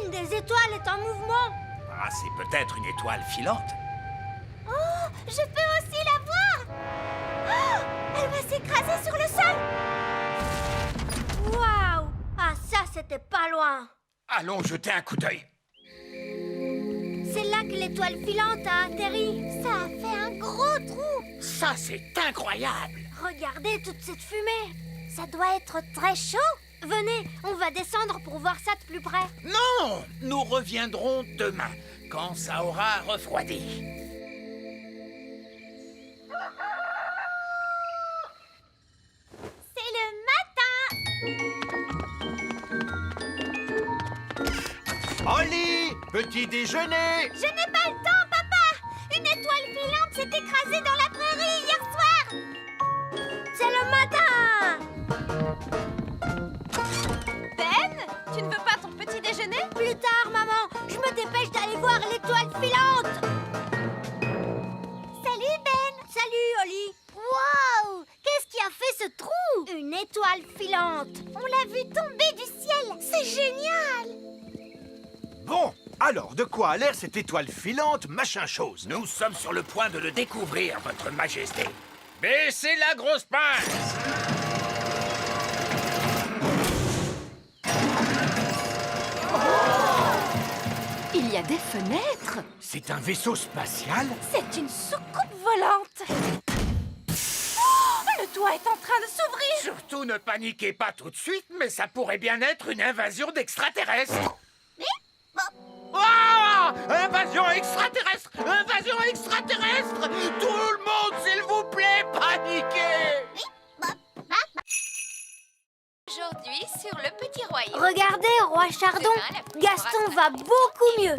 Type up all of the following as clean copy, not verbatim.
Une des étoiles est en mouvement. Ah, c'est peut-être une étoile filante. Oh, je peux aussi la voir. Oh, elle va s'écraser sur le sol. Waouh! Ah, ça, c'était pas loin. Allons jeter un coup d'œil. C'est là que l'étoile filante a atterri. Ça a fait un gros trou. Ça, c'est incroyable. Regardez toute cette fumée. Ça doit être très chaud. Venez, on va descendre pour voir ça de plus près. Non, nous reviendrons demain, quand ça aura refroidi. C'est le matin. Oli, petit déjeuner. Je n'ai pas le temps, papa. Une étoile filante s'est écrasée dans la prairie hier soir. C'est le matin. Ben, tu ne veux pas ton petit déjeuner? Plus tard, maman. Je me dépêche d'aller voir l'étoile filante. Salut, Ben. Salut, Oli. Waouh! Qu'est-ce qui a fait ce trou? Une étoile filante. On l'a vue tomber du ciel. C'est génial. Bon, alors de quoi a l'air cette étoile filante, machin chose? Nous sommes sur le point de le découvrir, votre majesté. Baissez la grosse pince. Il y a des fenêtres. C'est un vaisseau spatial? C'est une soucoupe volante. Oh, le toit est en train de s'ouvrir. Surtout ne paniquez pas tout de suite, mais ça pourrait bien être une invasion d'extraterrestres. Ah! Invasion extraterrestre! Invasion extraterrestre! Tout le monde, s'il vous plaît, paniquez! Aujourd'hui, sur le petit royaume. Regardez, roi Chardon. Gaston va beaucoup mieux.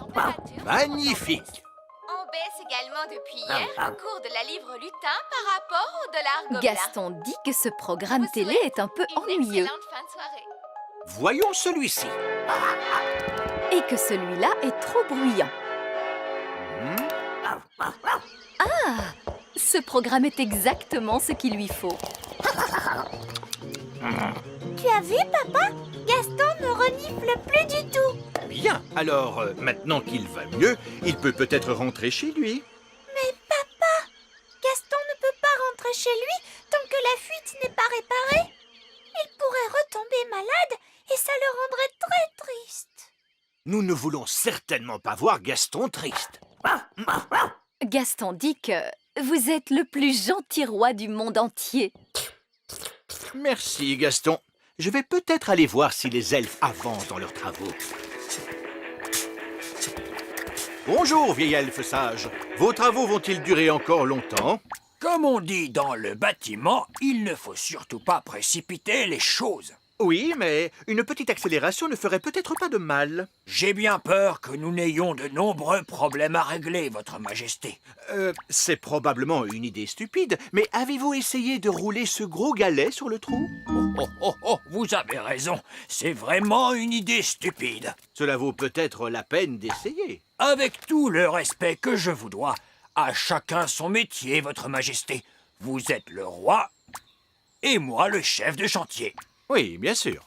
Magnifique. On baisse également depuis hier le cours de la livre lutin par rapport au dollar gobelin. Gaston dit que ce programme télé est un peu Une ennuyeux excellente fin de soirée. Voyons celui-ci. et que celui-là est trop bruyant. Ah! Ce programme est exactement ce qu'il lui faut. Tu as vu, papa? Gaston ne renifle plus du tout. Bien, alors maintenant qu'il va mieux, il peut peut-être rentrer chez lui. Mais papa, Gaston ne peut pas rentrer chez lui tant que la fuite n'est pas réparée. Il pourrait retomber malade et ça le rendrait très triste. Nous ne voulons certainement pas voir Gaston triste. Gaston dit que vous êtes le plus gentil roi du monde entier. Merci, Gaston. Je vais peut-être aller voir si les elfes avancent dans leurs travaux. Bonjour, vieil elfe sage. Vos travaux vont-ils durer encore longtemps? Comme on dit dans le bâtiment, il ne faut surtout pas précipiter les choses. Oui, mais une petite accélération ne ferait peut-être pas de mal. J'ai bien peur que nous n'ayons de nombreux problèmes à régler, votre majesté. C'est probablement une idée stupide, mais avez-vous essayé de rouler ce gros galet sur le trou? Vous avez raison. C'est vraiment une idée stupide. Cela vaut peut-être la peine d'essayer. Avec tout le respect que je vous dois, à chacun son métier, votre majesté. Vous êtes le roi et moi le chef de chantier. Oui, bien sûr.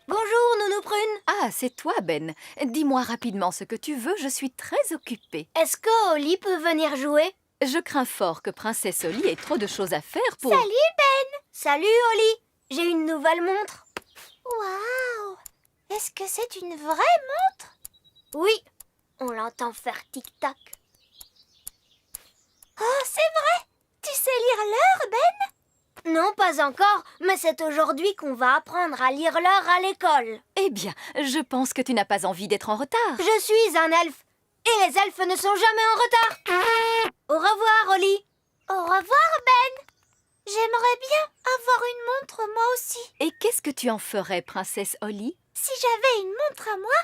Bonjour, Nounou Prune. Ah, c'est toi, Ben. Dis-moi rapidement ce que tu veux, je suis très occupée. Est-ce que Oli peut venir jouer? Je crains fort que Princesse Oli ait trop de choses à faire pour... Salut, Ben. Salut, Oli. J'ai une nouvelle montre. Waouh. Est-ce que c'est une vraie montre? Oui, on l'entend faire tic-tac. Oh, c'est vrai. Tu sais lire l'heure, Ben? Non, pas encore, mais c'est aujourd'hui qu'on va apprendre à lire l'heure à l'école. Eh bien, je pense que tu n'as pas envie d'être en retard. Je suis un elfe, et les elfes ne sont jamais en retard. Au revoir, Oli. Au revoir, Ben. J'aimerais bien avoir une montre moi aussi. Et qu'est-ce que tu en ferais, Princesse Oli? Si j'avais une montre à moi,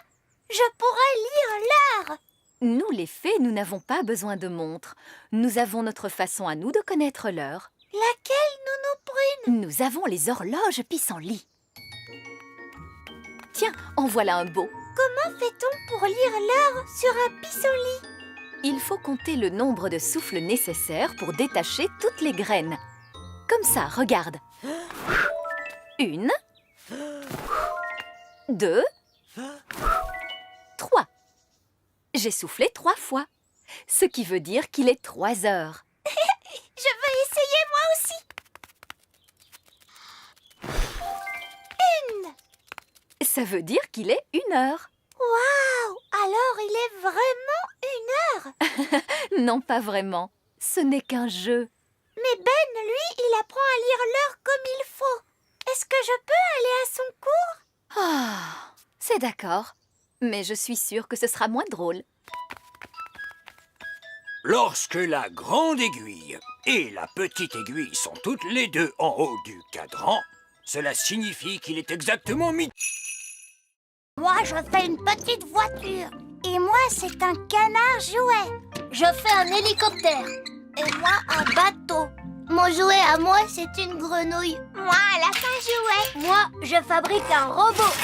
je pourrais lire l'heure. Nous, les fées, nous n'avons pas besoin de montres. Nous avons notre façon à nous de connaître l'heure. Laquelle, Nounou Prune? Nous avons les horloges pissenlit. Tiens, en voilà un beau. Comment fait-on pour lire l'heure sur un pissenlit? Il faut compter le nombre de souffles nécessaires pour détacher toutes les graines. Comme ça, regarde. 1, 2, 3. J'ai soufflé 3 fois, ce qui veut dire qu'il est 3 heures. Je veux essayer moi aussi. 1. Ça veut dire qu'il est 1 heure. Waouh! Alors il est vraiment 1 heure. Non, pas vraiment. Ce n'est qu'un jeu. Mais Ben, lui, il apprend à lire l'heure comme il faut. Est-ce que je peux aller à son cours? Ah, c'est d'accord. Mais je suis sûre que ce sera moins drôle. Lorsque la grande aiguille et la petite aiguille sont toutes les deux en haut du cadran, cela signifie qu'il est exactement midi. Moi, je fais une petite voiture. Et moi, c'est un canard jouet. Je fais un hélicoptère. Et moi, un bateau. Mon jouet à moi, c'est une grenouille. Moi, un lapin jouet. Moi, je fabrique un robot.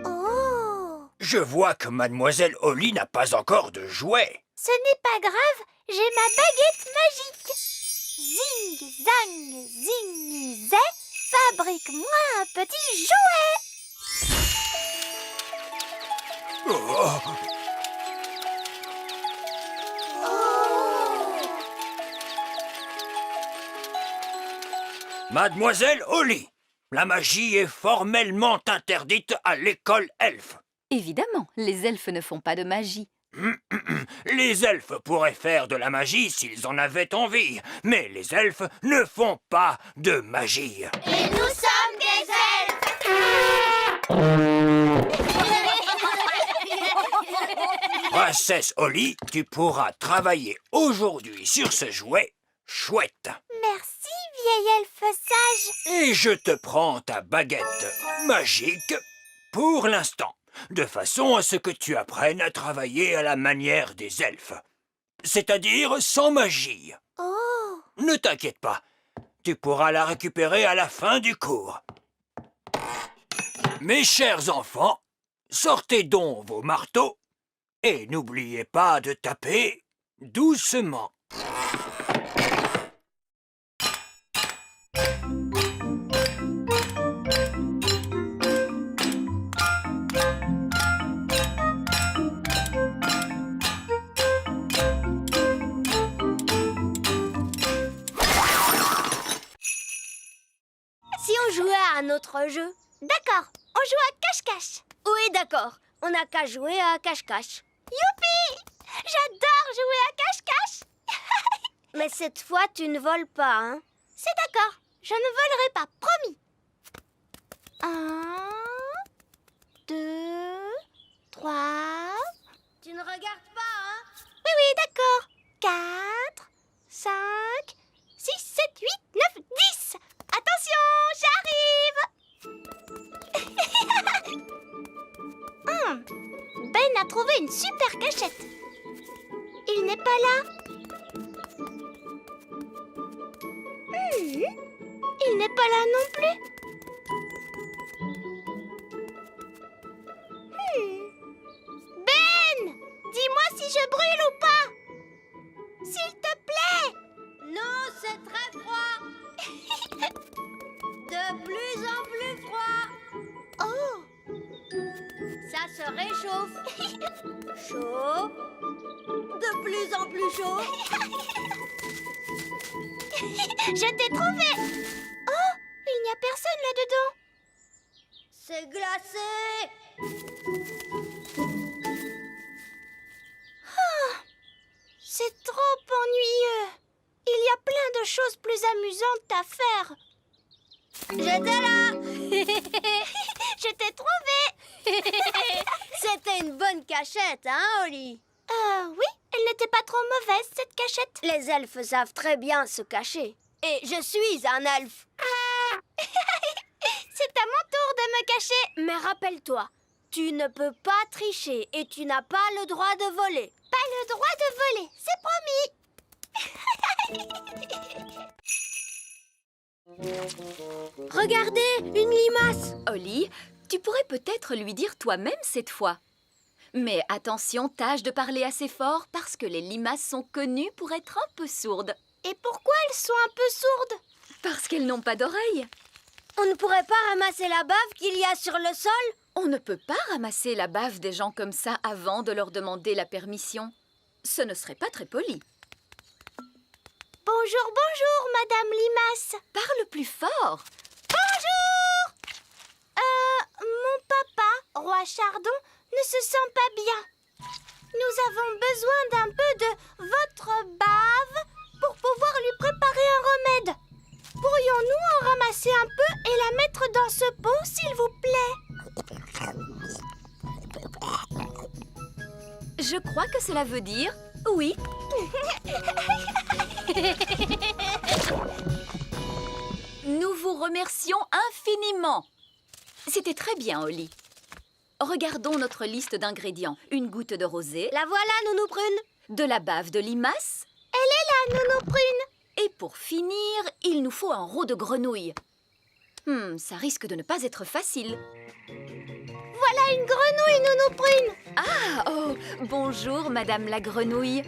Oh! Je vois que Mademoiselle Holly n'a pas encore de jouet. Ce n'est pas grave, j'ai ma baguette magique. Zing, zang, zing, zé, fabrique-moi un petit jouet. Oh, Mademoiselle Holly, la magie est formellement interdite à l'école elfe. Évidemment, les elfes ne font pas de magie. Les elfes pourraient faire de la magie s'ils en avaient envie, mais les elfes ne font pas de magie. Et nous sommes des Princesse Holly, tu pourras travailler aujourd'hui sur ce jouet chouette. Merci, vieil elfe sage. Et je te prends ta baguette magique pour l'instant, de façon à ce que tu apprennes à travailler à la manière des elfes, c'est-à-dire sans magie. Oh! Ne t'inquiète pas, tu pourras la récupérer à la fin du cours. Mes chers enfants, sortez donc vos marteaux et n'oubliez pas de taper doucement. Si on jouait à un autre jeu? D'accord, on joue à cache-cache. Oui, d'accord. On n'a qu'à jouer à cache-cache. Youpi! J'adore jouer à cache-cache. Mais cette fois, tu ne voles pas, hein? C'est d'accord, je ne volerai pas, promis. 1, 2, 3... Tu ne regardes pas, hein? Oui, oui, d'accord. 4, 5, 6, 7, 8, 9, 10. Attention, j'arrive. Ben a trouvé une super cachette. Il n'est pas là. Il n'est pas là non plus. Ben, dis-moi si je brûle ou pas. S'il te plaît. Non, c'est très froid. De plus en plus froid. Oh. Ça se réchauffe. Chaud. De plus en plus chaud. Je t'ai trouvé. Oh, il n'y a personne là-dedans. C'est glacé. C'est trop ennuyeux. Il y a plein de choses plus amusantes à faire. J'étais là. Je t'ai trouvé. C'était une bonne cachette, hein, Holly? Oui, elle n'était pas trop mauvaise, cette cachette. Les elfes savent très bien se cacher. Et je suis un elfe. C'est à mon tour de me cacher. Mais rappelle-toi, tu ne peux pas tricher et tu n'as pas le droit de voler. Pas le droit de voler, c'est promis. Regardez, une limace. Holly, tu pourrais peut-être lui dire toi-même cette fois. Mais attention, tâche de parler assez fort parce que les limaces sont connues pour être un peu sourdes. Et pourquoi elles sont un peu sourdes? Parce qu'elles n'ont pas d'oreilles. On ne pourrait pas ramasser la bave qu'il y a sur le sol? On ne peut pas ramasser la bave des gens comme ça avant de leur demander la permission. Ce ne serait pas très poli. Bonjour, bonjour, Madame Limace. Parle plus fort. Bonjour. Mon papa, Roi Chardon, ne se sent pas bien. Nous avons besoin d'un peu de votre bave pour pouvoir lui préparer un remède. Pourrions-nous en ramasser un peu et la mettre dans ce pot, s'il vous plaît? Je crois que cela veut dire oui. Nous vous remercions infiniment. C'était très bien, Oli. Regardons notre liste d'ingrédients. Une goutte de rosée, La voilà, Nounou Prune. de la bave de limace. La Nounou Prune. Et pour finir, il nous faut un roux de grenouille. Ça risque de ne pas être facile. Voilà une grenouille, Nounou Prune. Ah, oh, bonjour, Madame la grenouille.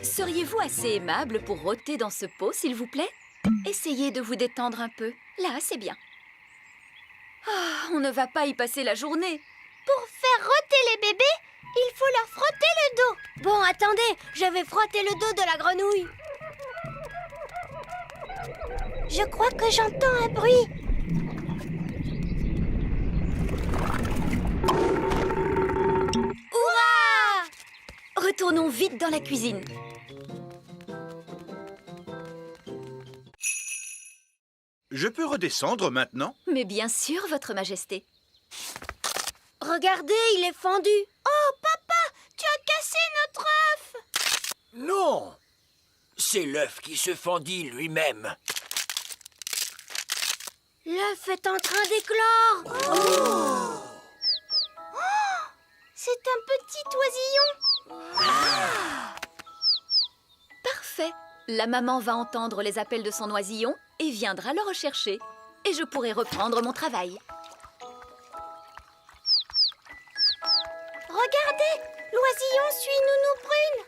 Seriez-vous assez aimable pour rôter dans ce pot, s'il vous plaît? Essayez de vous détendre un peu. Là, c'est bien. Ah, on ne va pas y passer la journée. Pour faire rôter les bébés, il faut leur frotter le dos. Bon, attendez, je vais frotter le dos de la grenouille. Je crois que j'entends un bruit. Hurrah! Retournons vite dans la cuisine. Je peux redescendre maintenant? Mais bien sûr, Votre Majesté. Regardez, il est fendu. Oh, papa, tu as cassé notre œuf. Non, c'est l'œuf qui se fendit lui-même. L'œuf est en train d'éclore. C'est un petit oisillon. Parfait. La maman va entendre les appels de son oisillon et viendra le rechercher. Et je pourrai reprendre mon travail. Regardez, l'oisillon suit Nounou Prune.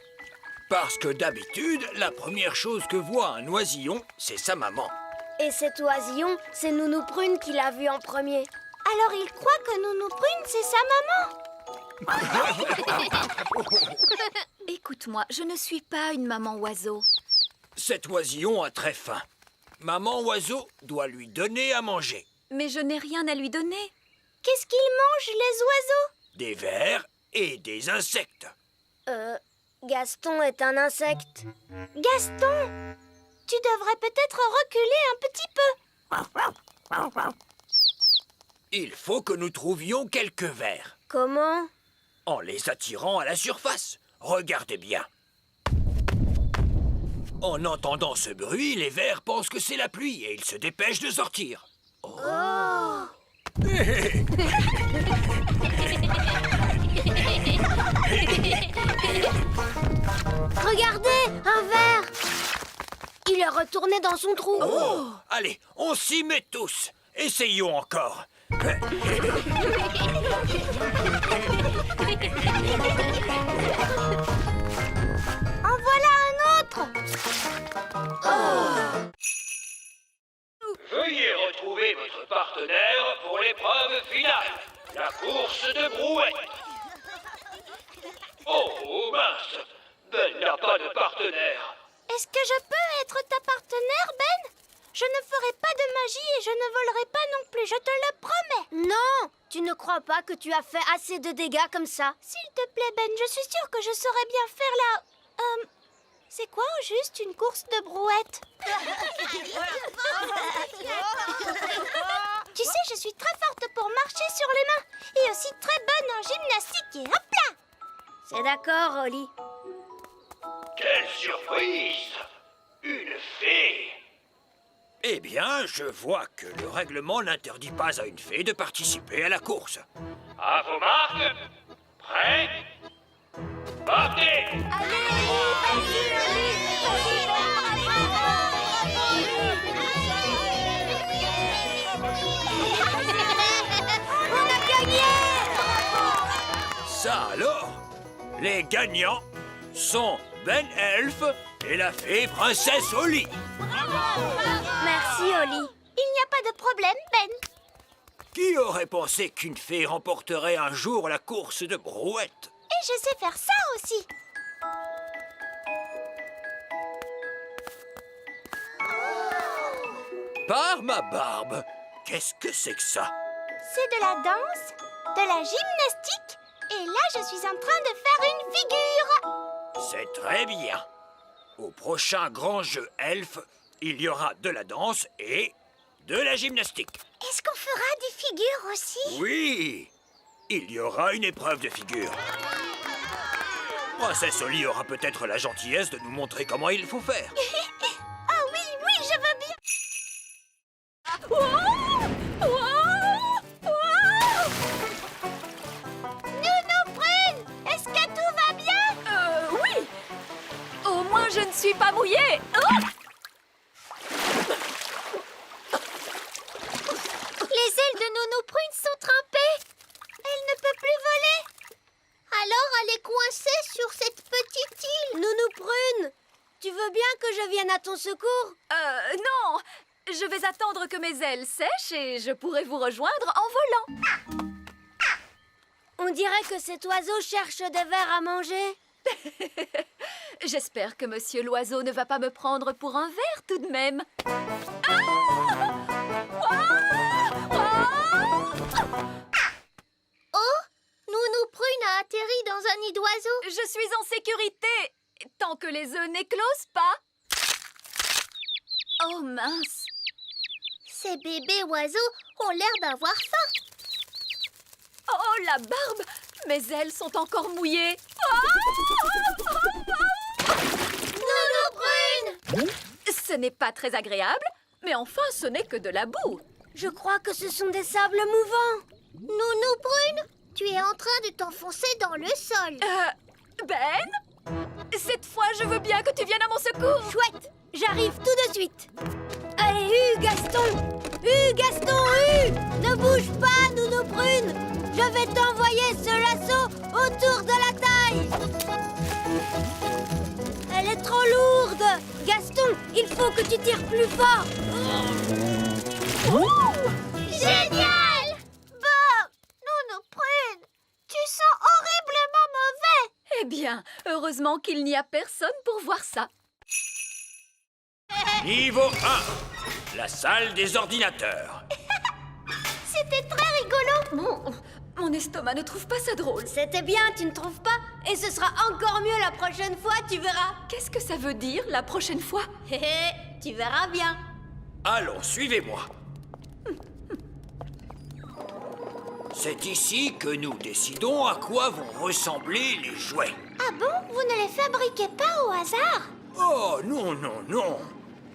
Parce que d'habitude, la première chose que voit un oisillon, c'est sa maman. Et cet oisillon, c'est Nounou Prune qui l'a vu en premier. Alors il croit que Nounou Prune, c'est sa maman. Écoute-moi, je ne suis pas une maman oiseau. Cet oisillon a très faim. Maman oiseau doit lui donner à manger. Mais je n'ai rien à lui donner. Qu'est-ce qu'ils mangent, les oiseaux? Des vers et des insectes. Gaston est un insecte. Gaston, tu devrais peut-être reculer un petit peu. Il faut que nous trouvions quelques vers. Comment? En les attirant à la surface. Regardez bien. En entendant ce bruit, les vers pensent que c'est la pluie et ils se dépêchent de sortir. Regardez, un ver. Il est retourné dans son trou. Allez, on s'y met tous. Essayons encore. En voilà un autre. Veuillez retrouver votre partenaire pour l'épreuve finale, la course de brouette. Oh mince, Ben n'a pas de partenaire. Est-ce que je peux être ta partenaire, Ben? Je ne ferai pas de magie et je ne volerai pas non plus, je te le promets. Non, tu ne crois pas que tu as fait assez de dégâts comme ça? S'il te plaît, Ben, je suis sûre que je saurais bien faire la... c'est quoi au juste une course de brouette? Tu sais, je suis très forte pour marcher sur les mains et aussi très bonne en gymnastique et hop là! C'est d'accord, Oli. Quelle surprise! Une fée! Eh bien, je vois que le règlement n'interdit pas à une fée de participer à la course. À vos marques, prêts, partez! On a gagné! Ça alors, les gagnants sont Ben Elf et la fée princesse Oli. Merci, Oli. Il n'y a pas de problème, Ben. Qui aurait pensé qu'une fée remporterait un jour la course de brouette? Et je sais faire ça aussi. Par ma barbe, qu'est-ce que c'est que ça? C'est de la danse, de la gymnastique. Et là, je suis en train de faire une figure. C'est très bien. Au prochain grand jeu elfe, il y aura de la danse et de la gymnastique. Est-ce qu'on fera des figures aussi? Oui, il y aura une épreuve de figure. Princesse Oli aura peut-être la gentillesse de nous montrer comment il faut faire. Ah oui, oui, je veux bien. Nounou Prune, est-ce que tout va bien? Oui. Au moins, je ne suis pas mouillée. Oh! Les ailes de Nounou Prune sont trempées. Elle ne peut plus voler. Alors elle est coincée sur cette petite île. Nounou Prune, tu veux bien que je vienne à ton secours? Non. Je vais attendre que mes ailes sèchent et je pourrai vous rejoindre en volant. On dirait que cet oiseau cherche des vers à manger. J'espère que Monsieur l'oiseau ne va pas me prendre pour un ver tout de même. Oh, Nounou Prune a atterri dans un nid d'oiseaux. Je suis en sécurité, tant que les œufs n'éclosent pas. Oh mince. Ces bébés oiseaux ont l'air d'avoir faim. Oh la barbe. Mes ailes sont encore mouillées. Nounou Prune! Ce n'est pas très agréable, mais enfin ce n'est que de la boue. Je crois que ce sont des sables mouvants. Nounou Prune, tu es en train de t'enfoncer dans le sol. Ben, cette fois je veux bien que tu viennes à mon secours. Chouette, j'arrive tout de suite. Allez, Gaston! Gaston, ne bouge pas, Nounou Prune! Je vais t'envoyer ce lasso autour de la taille. Elle est trop lourde. Gaston, il faut que tu tires plus fort. Génial! Bon, Nounou Prune, tu sens horriblement mauvais. Eh bien, heureusement qu'il n'y a personne pour voir ça. Niveau 1, la salle des ordinateurs. C'était très rigolo. Mon estomac ne trouve pas ça drôle. C'était bien, tu ne trouves pas? Et ce sera encore mieux la prochaine fois, tu verras. Qu'est-ce que ça veut dire la prochaine fois? Hé hé, tu verras bien. Allons, suivez-moi. C'est ici que nous décidons à quoi vont ressembler les jouets. Ah bon? Vous ne les fabriquez pas au hasard? Oh, non, non, non.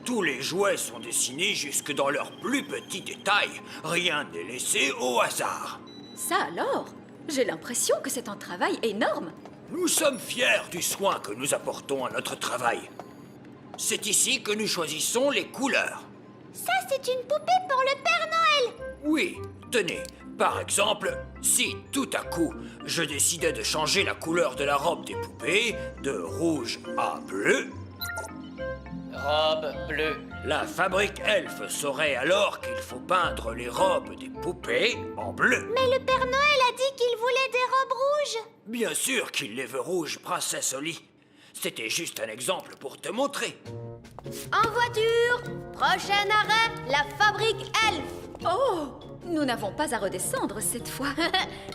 Tous les jouets sont dessinés jusque dans leurs plus petits détails. Rien n'est laissé au hasard. Ça alors? J'ai l'impression que c'est un travail énorme. Nous sommes fiers du soin que nous apportons à notre travail. C'est ici que nous choisissons les couleurs. Ça, c'est une poupée pour le Père Noël. Oui, tenez, par exemple, si tout à coup, je décidais de changer la couleur de la robe des poupées de rouge à bleu, Robe bleue. la fabrique elfe saurait alors qu'il faut peindre les robes des poupées en bleu. Mais le Père Noël a dit qu'il voulait des robes rouges. Bien sûr qu'il les veut rouges, princesse Oli. C'était juste un exemple pour te montrer. En voiture, prochain arrêt, la fabrique elfe. Oh! Nous n'avons pas à redescendre cette fois.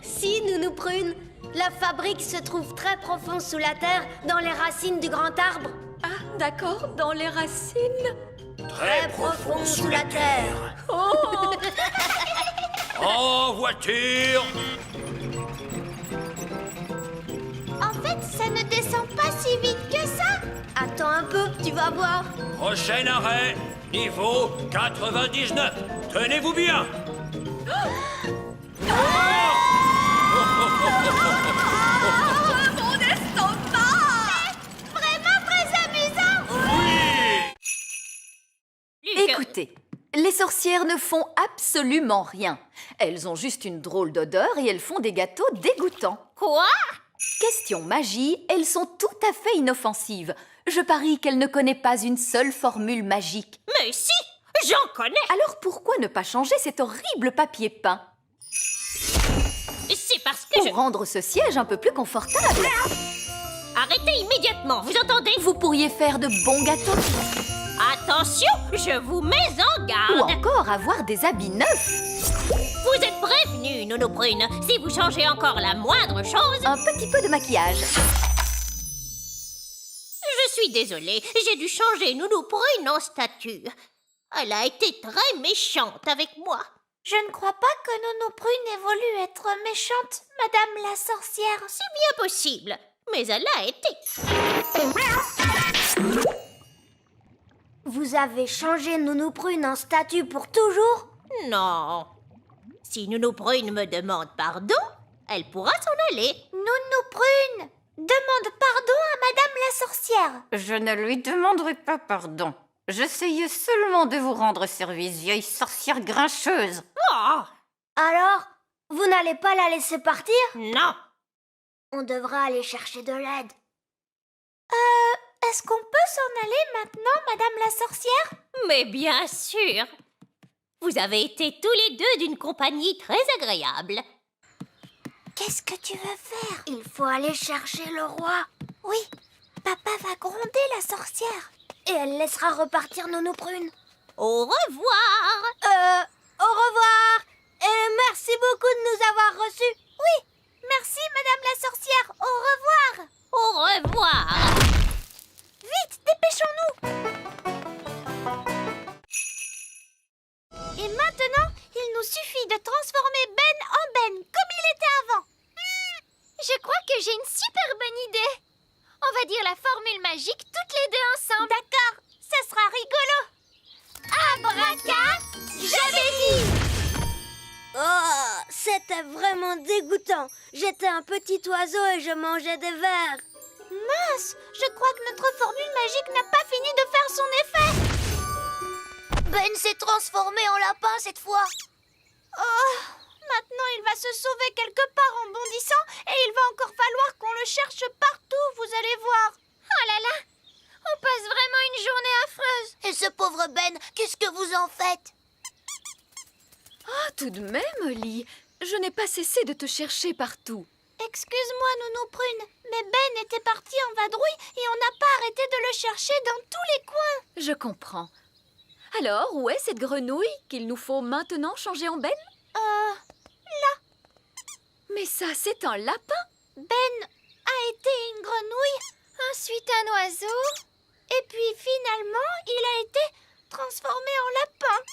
Si, Nounou Prune, la fabrique se trouve très profond sous la terre, dans les racines du grand arbre. Ah, d'accord, dans les racines. Très profond sous la terre. Oh! En voiture! En fait, ça ne descend pas si vite que ça. Attends un peu, tu vas voir. Prochain arrêt, niveau 99. Tenez-vous bien! Mon estomac! Vraiment très amusant. Écoutez, les sorcières ne font absolument rien. Elles ont juste une drôle d'odeur et elles font des gâteaux dégoûtants. Quoi? Question magie, elles sont tout à fait inoffensives. Je parie qu'elle ne connaît pas une seule formule magique. Mais si, j'en connais. Alors pourquoi ne pas changer cet horrible papier peint? pour rendre ce siège un peu plus confortable. Arrêtez immédiatement, vous entendez? Vous pourriez faire de bons gâteaux Attention, je vous mets en ou garde. encore avoir des habits neufs. Vous êtes prévenus, Nounou Prune. Si vous changez encore la moindre chose... Un petit peu de maquillage. Je suis désolée, j'ai dû changer Nounou Prune en statue. Elle a été très méchante avec moi. Je ne crois pas que Nounou Prune ait voulu être méchante, Madame la sorcière. C'est bien possible, mais elle a été. Vous avez changé Nounou Prune en statue pour toujours? Non. Si Nounou Prune me demande pardon, elle pourra s'en aller. Nounou Prune, demande pardon à Madame la sorcière. Je ne lui demanderai pas pardon. J'essayais seulement de vous rendre service, vieille sorcière grincheuse. Oh, Alors, vous n'allez pas la laisser partir? non. On devra aller chercher de l'aide. Est-ce qu'on peut s'en aller maintenant, Madame la sorcière? Mais bien sûr. Vous avez été tous les deux d'une compagnie très agréable. Qu'est-ce que tu veux faire? Il faut aller chercher le roi. Oui, papa va gronder la sorcière. Et elle laissera repartir Nounou Prune. Au revoir. Au revoir. Et merci beaucoup de nous avoir reçus. Oui, merci Madame la sorcière. Au revoir. Au revoir. Vite, dépêchons-nous. Et maintenant, il nous suffit de transformer Ben en Ben, comme il était avant. Je crois que j'ai une super bonne idée. On va dire la formule magique toutes les deux ensemble. D'accord, ça sera rigolo. Abraca, j'avais dit. Oh, c'était vraiment dégoûtant. J'étais un petit oiseau et je mangeais des vers. Mince, je crois que notre formule magique n'a pas fini de faire son effet. Ben s'est transformé en lapin cette fois. Oh, maintenant il va se sauver quelque part en bondissant et il va encore falloir qu'on le cherche partout, vous allez voir. Oh là là, on passe vraiment une journée affreuse. Et ce pauvre Ben, qu'est-ce que vous en faites? Ah, tout de même, Oli, je n'ai pas cessé de te chercher partout. Excuse-moi, Nounou Prune, mais Ben était parti en vadrouille et on n'a pas arrêté de le chercher dans tous les coins. Je comprends. Alors, où est cette grenouille qu'il nous faut maintenant changer en Ben? Mais ça, c'est un lapin. Ben a été une grenouille, ensuite un oiseau, et puis finalement, il a été transformé en lapin.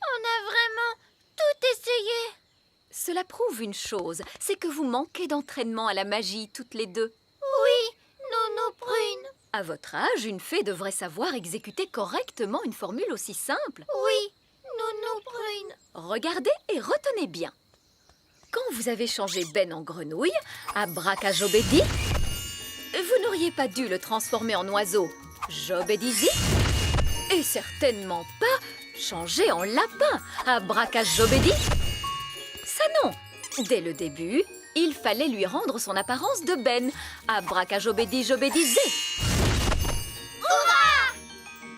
On a vraiment tout essayé. Cela prouve une chose, c'est que vous manquez d'entraînement à la magie toutes les deux. Oui, Nounou Prune. À votre âge, une fée devrait savoir exécuter correctement une formule aussi simple. Oui, Nounou Prune. Regardez et retenez bien. Quand vous avez changé Ben en grenouille, abracajobédi, vous n'auriez pas dû le transformer en oiseau, jobédizi, et certainement pas changer en lapin, abracajobédi. Ça non. Dès le début, il fallait lui rendre son apparence de Ben, abracajobédi jobédizé.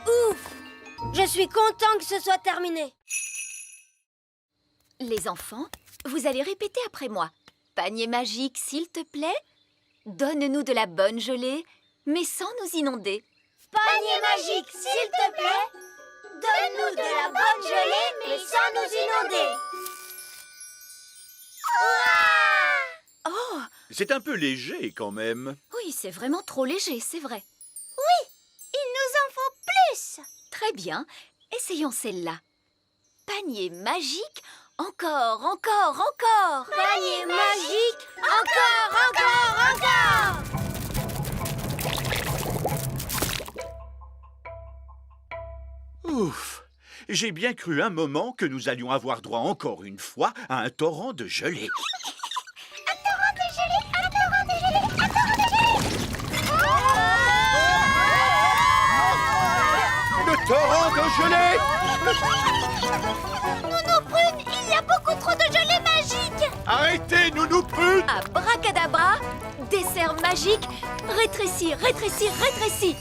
Ouf! Je suis content que ce soit terminé. Les enfants, vous allez répéter après moi. Panier magique, s'il te plaît. Donne-nous de la bonne gelée, mais sans nous inonder. Panier magique, s'il te plaît. Donne-nous de la bonne gelée, mais sans nous inonder. Oh, C'est un peu léger quand même. oui, c'est vraiment trop léger, c'est vrai. Il nous en faut plus. Très bien, essayons celle-là. Panier magique, encore, encore, encore. Panier magique, encore, encore, encore. Ouf! J'ai bien cru un moment que nous allions avoir droit encore une fois à un torrent de gelée. Le torrent de gelée! Nounou Prune, il y a beaucoup trop de gelée magique. Arrêtez, Nounou Prune! Abracadabra, dessert magique, rétrécis, rétrécis, rétrécis.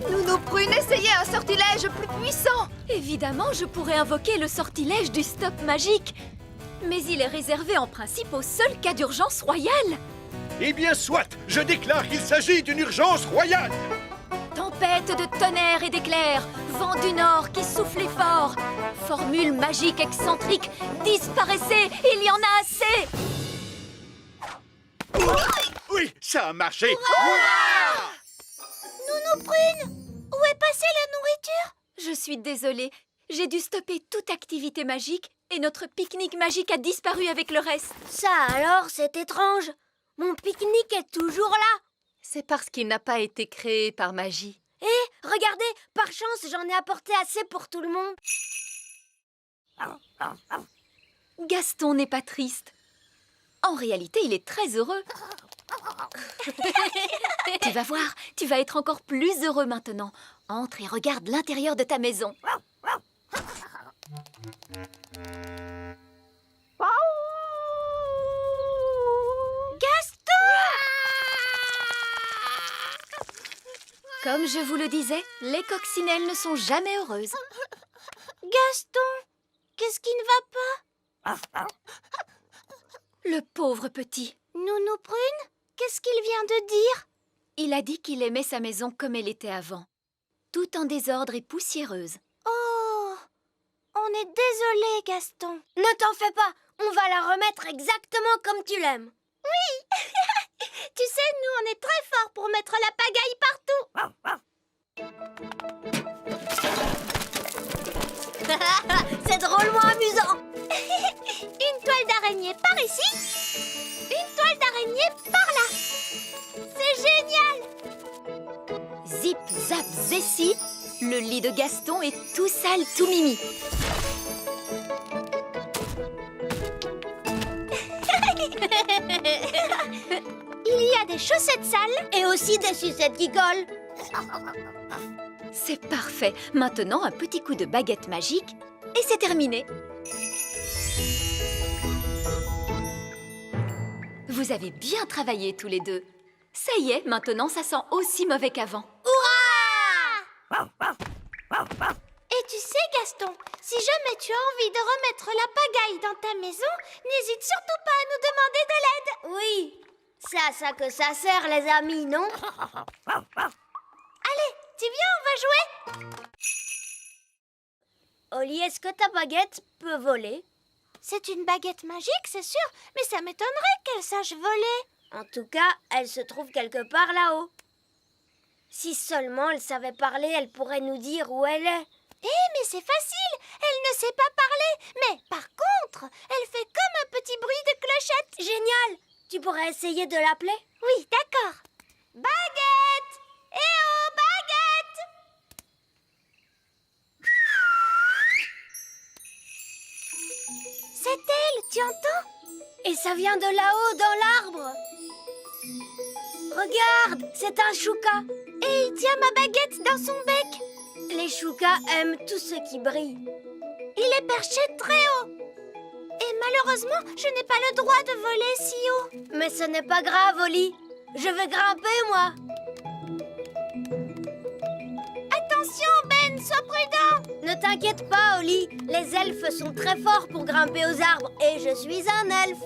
Nounou Prune essayait un sortilège plus puissant. Évidemment, je pourrais invoquer le sortilège du stop magique. Mais il est réservé en principe au seul cas d'urgence royale. Eh bien, soit. Je déclare qu'il s'agit d'une urgence royale. Tempête de tonnerre et d'éclairs, vent du nord qui soufflait fort, formule magique excentrique, disparaissez, il y en a assez. Oui, ça a marché. Nounou Prune, où est passée la nourriture? Je suis désolée, j'ai dû stopper toute activité magique et notre pique-nique magique a disparu avec le reste. Ça alors, c'est étrange. Mon pique-nique est toujours là. C'est parce qu'il n'a pas été créé par magie. Et regardez, par chance, j'en ai apporté assez pour tout le monde. Gaston n'est pas triste. En réalité, il est très heureux. Tu vas voir, tu vas être encore plus heureux maintenant. Entre et regarde l'intérieur de ta maison. Comme je vous le disais, les coccinelles ne sont jamais heureuses. Gaston, qu'est-ce qui ne va pas? Le pauvre petit. Nounou Prune, qu'est-ce qu'il vient de dire? Il a dit qu'il aimait sa maison comme elle était avant. Tout en désordre et poussiéreuse. Oh, on est désolé, Gaston. Ne t'en fais pas, on va la remettre exactement comme tu l'aimes. Tu sais, nous, on est très forts pour mettre la pagaille partout. C'est drôlement amusant. Une toile d'araignée par ici, une toile d'araignée par là. C'est génial. Zip, zap, zessi, le lit de Gaston est tout sale, tout mimi. Il y a des chaussettes sales. Et aussi des sucettes qui collent. C'est parfait. Maintenant, un petit coup de baguette magique et c'est terminé. Vous avez bien travaillé tous les deux. Ça y est, maintenant ça sent aussi mauvais qu'avant. Et tu sais, Gaston, si jamais tu as envie de remettre la pagaille dans ta maison, n'hésite surtout pas à nous demander de l'aide. Oui, c'est à ça que ça sert, les amis, non? Allez, tu viens, on va jouer. Oli, est-ce que ta baguette peut voler? C'est une baguette magique, c'est sûr, mais ça m'étonnerait qu'elle sache voler. En tout cas, elle se trouve quelque part là-haut. Si seulement elle savait parler, elle pourrait nous dire où elle est. Mais c'est facile, elle ne sait pas parler. Mais par contre, elle fait comme un petit bruit de clochette. Génial! Tu pourrais essayer de l'appeler? Oui, d'accord. Baguette! Eh oh, baguette! C'est elle, tu entends? Et ça vient de là-haut, dans l'arbre. Regarde, c'est un chouka. Et il tient ma baguette dans son bec. Les choukas aiment tout ce qui brille. Il est perché très haut. Et malheureusement, je n'ai pas le droit de voler si haut. Mais ce n'est pas grave, Oli. Je vais grimper, moi. Attention, Ben, sois prudent. Ne t'inquiète pas, Oli. Les elfes sont très forts pour grimper aux arbres. Et je suis un elfe.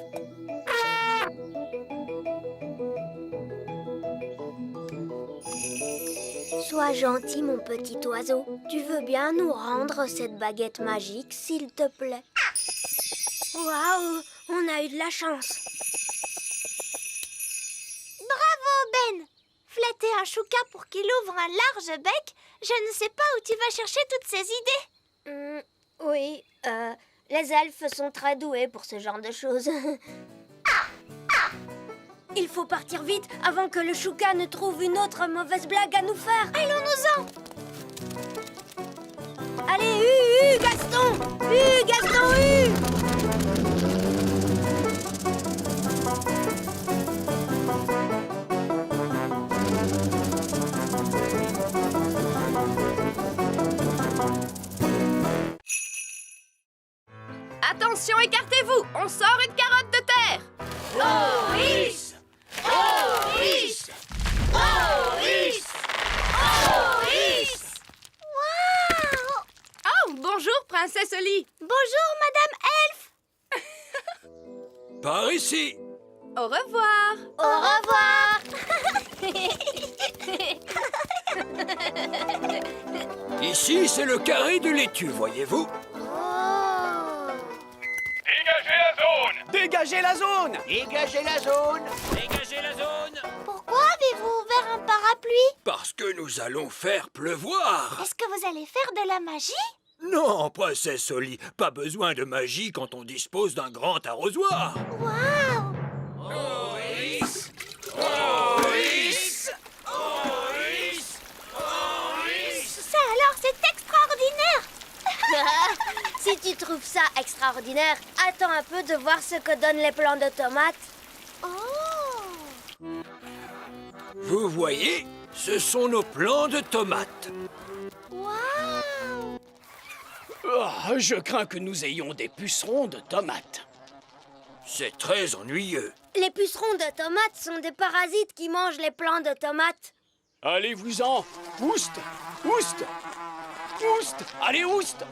Sois gentil, mon petit oiseau. Tu veux bien nous rendre cette baguette magique, s'il te plaît? Waouh, on a eu de la chance. Bravo, Ben. Flatter un chouka pour qu'il ouvre un large bec, je ne sais pas où tu vas chercher toutes ces idées. Oui, les elfes sont très doués pour ce genre de choses. Il faut partir vite avant que le chouka ne trouve une autre mauvaise blague à nous faire. Allons-nous-en. Allez, Gaston! Gaston, Attention, écartez-vous, on sort une carotte de terre. Maurice! Maurice! Maurice! Maurice! Oh, bonjour, princesse Oli. Bonjour, Madame Elfe. Par ici. Au revoir. Au revoir. Ici, c'est le carré de laitue, voyez-vous? Oh. Dégagez la zone! Dégagez la zone! Dégagez la zone! Pourquoi avez-vous ouvert un parapluie? Parce que nous allons faire pleuvoir. Est-ce que vous allez faire de la magie? Non, princesse Oli, pas besoin de magie quand on dispose d'un grand arrosoir. Waouh! Oris! Oris! Oris! Oris! Ça alors, c'est extraordinaire! Si tu trouves ça extraordinaire, attends un peu de voir ce que donnent les plants de tomates. Oh! Vous voyez, ce sont nos plants de tomates. Waouh! Oh, je crains que nous ayons des pucerons de tomates. C'est très ennuyeux. Les pucerons de tomates sont des parasites qui mangent les plants de tomates. Allez-vous-en! Ouste! Ouste! Ouste! Allez, ouste!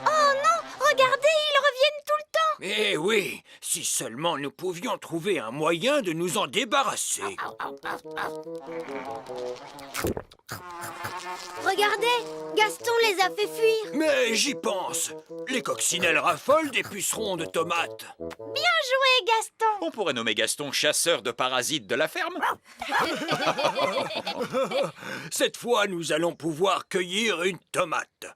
Oh non! Regardez, ils reviennent tout le temps! Eh oui, si seulement nous pouvions trouver un moyen de nous en débarrasser. Regardez, Gaston les a fait fuir. Mais j'y pense. Les coccinelles raffolent des pucerons de tomates. Bien joué, Gaston! On pourrait nommer Gaston chasseur de parasites de la ferme. Cette fois, nous allons pouvoir cueillir une tomate.